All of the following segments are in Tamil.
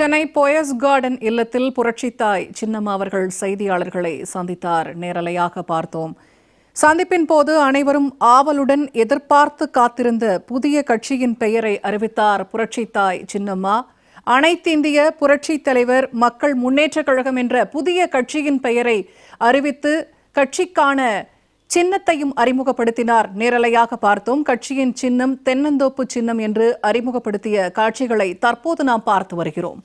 சென்னை போயஸ் கார்டன் இல்லத்தில் புரட்சித்தாய் சின்னம்மா அவர்கள் செய்தியாளர்களை சந்தித்தார். நேரலையாக பார்த்தோம். சந்திப்பின் போது அனைவரும் ஆவலுடன் எதிர்பார்த்து காத்திருந்த புதிய கட்சியின் பெயரை அறிவித்தார் புரட்சித்தாய் சின்னம்மா. அனைத்திந்திய புரட்சி தலைவர் மக்கள் முன்னேற்றக் கழகம் என்ற புதிய கட்சியின் பெயரை அறிவித்து கட்சிக்கான சின்னத்தையும் அறிமுகப்படுத்தினார். நேரலையாக பார்த்தோம். கட்சியின் சின்னம் தென்னந்தோப்பு சின்னம் என்று அறிமுகப்படுத்திய காட்சிகளை தற்போது நாம் பார்த்து வருகிறோம்.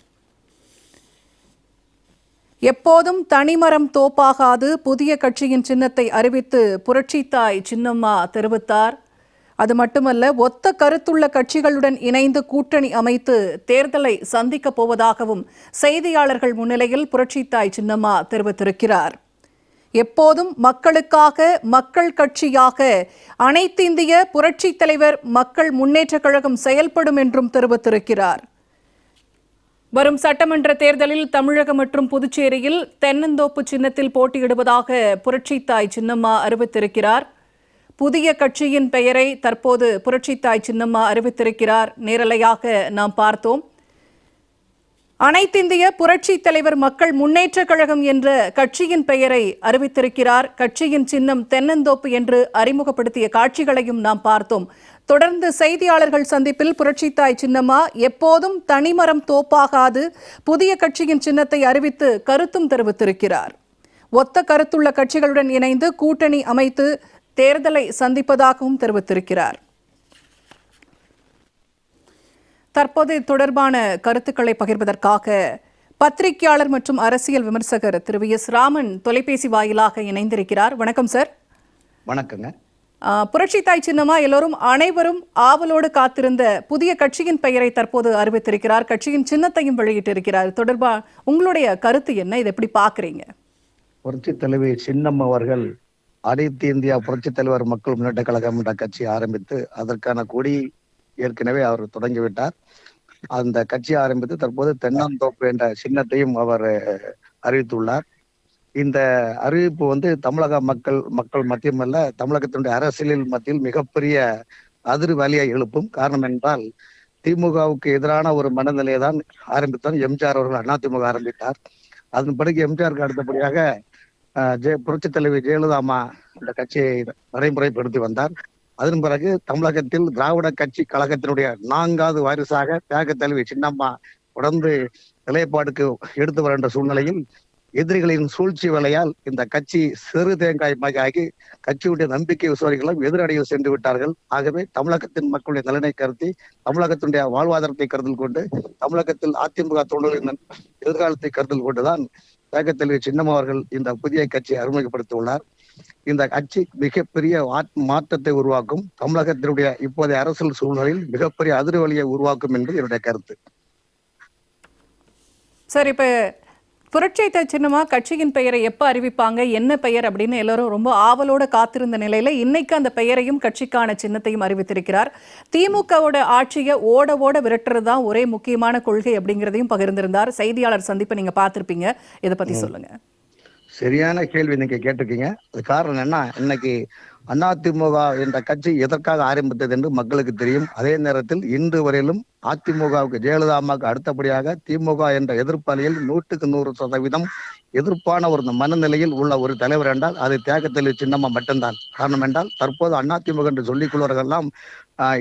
எப்போதும் தனிமரம் தோப்பாகாது, புதிய கட்சியின் சின்னத்தை அறிவித்து புரட்சித்தாய் சின்னம்மா தெரிவித்தார். அது மட்டுமல்ல, ஒத்த கருத்துள்ள கட்சிகளுடன் இணைந்து கூட்டணி அமைத்து தேர்தலை சந்திக்கப் போவதாகவும் செய்தியாளர்கள் முன்னிலையில் புரட்சித்தாய் சின்னம்மா தெரிவித்திருக்கிறார். எப்போதும் மக்களுக்காக, மக்கள் கட்சியாக அனைத்திந்திய புரட்சி தலைவர் மக்கள் முன்னேற்றக் கழகம் செயல்படும் என்றும் தெரிவித்திருக்கிறார். வரும் சட்டமன்ற தேர்தலில் தமிழகம் மற்றும் புதுச்சேரியில் தென்னந்தோப்பு சின்னத்தில் போட்டியிடுவதாக புரட்சித்தாய் சின்னம்மா அறிவித்திருக்கிறார். புதிய கட்சியின் பெயரை தற்போது புரட்சித்தாய் சின்னம்மா அறிவித்திருக்கிறார். நேரலையாக நாம் பார்த்தோம். அனைத்திந்திய புரட்சி தலைவர் மக்கள் முன்னேற்றக் கழகம் என்ற கட்சியின் பெயரை அறிவித்திருக்கிறார். கட்சியின் சின்னம் தென்னந்தோப்பு என்று அறிமுகப்படுத்திய காட்சிகளையும் நாம் பார்த்தோம். தொடர்ந்து செய்தியாளர்கள் சந்திப்பில் புரட்சித்தாய் சின்னம்மா எப்போதும் தனிமரம் தோப்பாகாது, புதிய கட்சியின் சின்னத்தை அறிவித்து கருத்தும் தெரிவித்திருக்கிறார். ஒத்த கருத்துள்ள கட்சிகளுடன் இணைந்து கூட்டணி அமைத்து தேர்தலை சந்திப்பதாகவும் தெரிவித்திருக்கிறார். தற்போது தொடர்பான கருத்துக்களை பகிர்வதற்காக பத்திரிகையாளர் மற்றும் அரசியல் விமர்சகர் திரு வி.எஸ். ராமன் தொலைபேசி வாயிலாக இணைந்திருக்கிறார். வணக்கம் சார். வணக்கங்க. புரட்சித்தாய் சின்னம்மா அனைவரும் ஆவலோடு காத்திருந்த புதிய கட்சியின் பெயரை தற்போது அறிவித்திருக்கிறார். கட்சியின் சின்னத்தையும் வெளியிட்டிருக்கிறார். தொடர்பா உங்களுடைய கருத்து என்ன? இதை எப்படி பாக்குறீங்க? புரட்சி தலைவி சின்னம்மா அவர்கள் அனைத்து இந்தியா புரட்சி தலைவர் மக்கள் முன்னேற்ற கழகம் என்ற கட்சி ஆரம்பித்து அதற்கான கொடி ஏற்கனவே அவர் தொடங்கிவிட்டார். அந்த கட்சி ஆரம்பித்து தற்போது தென்னந்தோப்பு என்ற சின்னத்தையும் அவர் அறிவித்துள்ளார். இந்த அறிவிப்பு தமிழக மக்கள் மத்தியமல்ல, தமிழகத்தினுடைய அரசியலில் மத்தியில் மிகப்பெரிய அதிர்வலியை எழுப்பும். காரணம் என்றால், திமுகவுக்கு எதிரான ஒரு மனநிலையை தான் ஆரம்பித்தார் எம்ஜிஆர் அவர்கள். அதிமுக ஆரம்பித்தார். அதன் பிறகு எம்ஜிஆருக்கு அடுத்தபடியாக புரட்சி தலைவி ஜெயலலிதா அம்மா இந்த கட்சியை நடைமுறைப்படுத்தி வந்தார். அதன் பிறகு தமிழகத்தில் திராவிட கட்சி கழகத்தினுடைய 4வது வாரிசாக தியாக தலைவி சின்னம்மா தொடர்ந்து நிலைப்பாடுக்கு எடுத்து வருகின்ற சூழ்நிலையில் எதிரிகளின் சூழ்ச்சி வேலையால் இந்த கட்சி சிறு தேங்காய் ஆகி கட்சியுடைய நம்பிக்கை விசுவாரிகளும் எதிரடையில் சென்று விட்டார்கள். ஆகவே தமிழகத்தின் மக்களுடைய நலனை கருதி, தமிழகத்தினுடைய வாழ்வாதாரத்தை கருத்தில் கொண்டு, தமிழகத்தில் அதிமுக தொண்டர்களின் எதிர்காலத்தை கருத்தில் கொண்டுதான் தியாக தலைவி சின்னம்மா அவர்கள் இந்த புதிய கட்சியை அறிமுகப்படுத்தியுள்ளார். இந்த கட்சி மிகப்பெரிய மாற்றத்தை உருவாக்கும், தமிழகத்தினுடைய இப்போதைய அரசியல் சூழ்நிலையில் மிகப்பெரிய அதிர்வலியை உருவாக்கும் என்பது என்னுடைய கருத்து. சரி, இப்ப புரட்சித்தாய் சின்னம்மா கட்சியின் பெயரை எப்ப அறிவிப்பாங்க, என்ன பெயர் அப்படின்னு எல்லாரும் ரொம்ப ஆவலோட காத்திருந்த நிலையில இன்னைக்கு அந்த பெயரையும் கட்சிக்கான சின்னத்தையும் அறிவித்திருக்கிறார். திமுகவோட ஆட்சியை ஓட விரட்டுறதுதான் ஒரே முக்கியமான கொள்கை அப்படிங்கிறதையும் பகிர்ந்திருந்தார். செய்தியாளர் சந்திப்பை நீங்க பார்த்திருப்பீங்க. இதை பத்தி சொல்லுங்க. சரியான கேள்வி நீங்க கேட்டிருக்கீங்க. அது காரணம் என்ன, இன்னைக்கு அதிமுக என்ற கட்சி எதற்காக ஆரம்பித்தது என்று மக்களுக்கு தெரியும். அதே நேரத்தில் இன்று வரையிலும் அதிமுகவுக்கு ஜெயலலிதா அம்மாவுக்கு அடுத்தபடியாக திமுக என்ற எதிர்ப்பாளியில் 100% எதிர்ப்பான ஒரு மனநிலையில் உள்ள ஒரு தலைவர் என்றால் அது தியாக தலைவி சின்னம்மா மட்டும்தான். காரணம் என்றால், தற்போது அதிமுக என்று சொல்லிக் கொள்வர்களெல்லாம்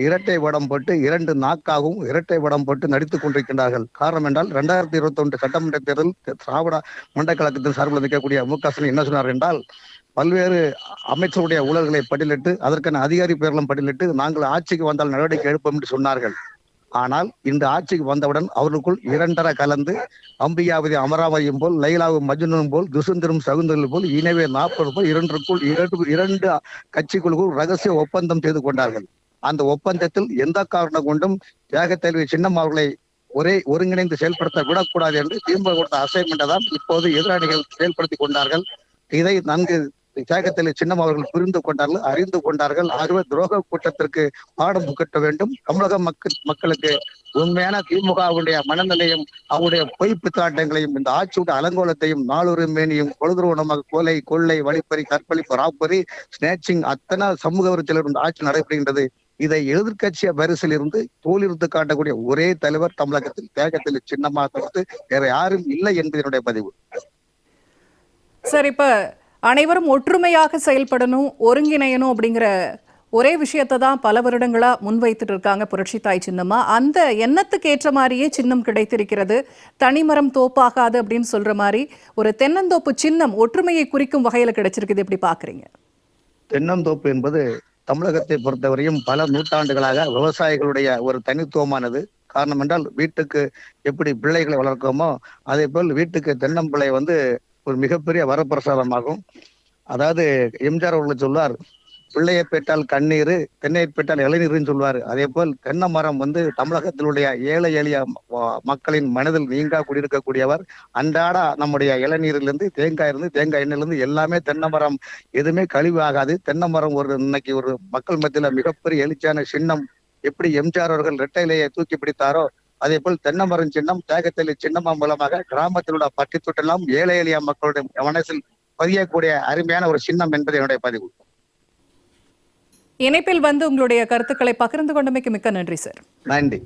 இரட்டை வடம் போட்டு 2 நாக்காகவும் இரட்டை வடம் போட்டு நடித்துக் கொண்டிருக்கின்றார்கள். காரணம் என்றால், 2021 சட்டமன்ற தேர்தல் திராவிட மண்டல கழகத்தின் சார்பில் நிற்கக்கூடிய மு.க.ஸ்டாலின் என்ன சொன்னார் என்றால், பல்வேறு அமைச்சருடைய ஊழல்களை பட்டியலிட்டு அதற்கான அதிகாரி பெயர்களும் பட்டியலிட்டு நாங்கள் ஆட்சிக்கு வந்தால் நடவடிக்கை எடுப்போம் என்று சொன்னார்கள். ஆனால் இந்த ஆட்சிக்கு வந்தவுடன் அவர்களுக்குள் 2.5 கலந்து அம்பியாவதி அமராவதியும் போல், லைலாவும் மஜ்னுவும் போல், துசுந்தரும் சகுந்தரும் போல், இனவே 40 போல் இரண்டு கட்சிக்குழுக்குள் ரகசிய ஒப்பந்தம் செய்து கொண்டார்கள். அந்த ஒப்பந்தத்தில் எந்த காரணம் கொண்டும் தியாக தலைவி சின்னம்மா அவர்களை ஒருங்கிணைந்து செயல்படுத்த விடக்கூடாது என்று திமுக கொடுத்த அசைன்மெண்டை தான் இப்போது எதிரணிகள் செயல்படுத்தி கொண்டார்கள். இதை நன்கு தியாக தலைவி சின்னம்மா அவர்கள் புரிந்து கொண்டார்கள், அறிந்து கொண்டார்கள். ஆகவே துரோக கூட்டத்திற்கு பாடம் புகட்ட வேண்டும். தமிழக மக்களுக்கு உண்மையான திமுகவுடைய மனநிலையும் அவருடைய பொய் பித்தாட்டங்களையும் இந்த ஆட்சியுடைய அலங்கோலத்தையும் நாளொரு மேனியும் கொழுதுருவனமாக கொள்ளை, வழிப்பறி, கற்பழிப்பு, ராப்பறி, ஸ்னேச்சிங் அத்தனை சமூக விருத்தியில் ஆட்சி நடைபெறுகின்றது. இதை எதிர்கட்சி வரிசையில் இருந்து தோலிருந்து காட்டக்கூடிய ஒரே தலைவர் தமிழகத்தில் தேகத்தில் சின்னமாக தவிர்த்து வேற யாரும் இல்லை என்பது என்னுடைய பதிவு. சார், இப்ப அனைவரும் ஒற்றுமையாக செயல்படணும், ஒருங்கிணையணும் அப்படிங்கிற ஒரே விஷயத்தை தான் பல வருடங்களா முன்வைத்துட்டு இருக்காங்க புரட்சி தாய் சின்னம்மா. அந்த எண்ணத்துக்கு ஏற்ற மாதிரியே சின்னம் கிடைத்திருக்கிறது. தனிமரம் தோப்பாகாது அப்படின்னு சொல்ற மாதிரி ஒரு தென்னந்தோப்பு சின்னம் ஒற்றுமையை குறிக்கும் வகையில கிடைச்சிருக்குது. எப்படி பாக்குறீங்க? தென்னந்தோப்பு என்பது தமிழகத்தை பொறுத்தவரையும் பல நூற்றாண்டுகளாக விவசாயிகளுடைய ஒரு தனித்துவமானது. காரணம் என்றால் வீட்டுக்கு எப்படி பிள்ளைகளை வளர்க்கோமோ அதே போல் வீட்டுக்கு தென்னம்பிள்ளை ஒரு மிகப்பெரிய வரப்பிரசாதமாகும். அதாவது எம்ஜிஆர் அவர்கள் சொல்வார், பிள்ளையை பெற்றால் கண்ணீர், தென்னை பெற்றால் இளநீர்னு சொல்வார். அதே போல் தென்னை மரம் தமிழகத்தினுடைய ஏழை எளிய மக்களின் மனதில் நீங்கா குடியிருக்கக்கூடியவர். அன்றாட நம்முடைய இளநீரிலிருந்து தேங்காய் எண்ணெயிலிருந்து எல்லாமே தென்னை மரம், எதுவுமே கழிவு ஆகாது. தென்னை மரம் இன்னைக்கு ஒரு மக்கள் மத்தியில மிகப்பெரிய எழுச்சியான சின்னம். எப்படி எம்ஜிஆர் அவர்கள் இரட்டையிலேயே தூக்கி பிடித்தாரோ அதே போல் தென்னை மரம் சின்னம் தேகத்தில் சின்னமா மூலமாக கிராமத்தில் உள்ள பட்டி தொட்டெல்லாம் ஏழை எளிய மக்களுடைய மனசில் பதியக்கூடிய அருமையான ஒரு சின்னம் என்பது என்னுடைய பதிவு. இணைப்பில் உங்களுடைய கருத்துக்களை பகிர்ந்து கொண்டமைக்கு மிக்க நன்றி சார். நன்றி.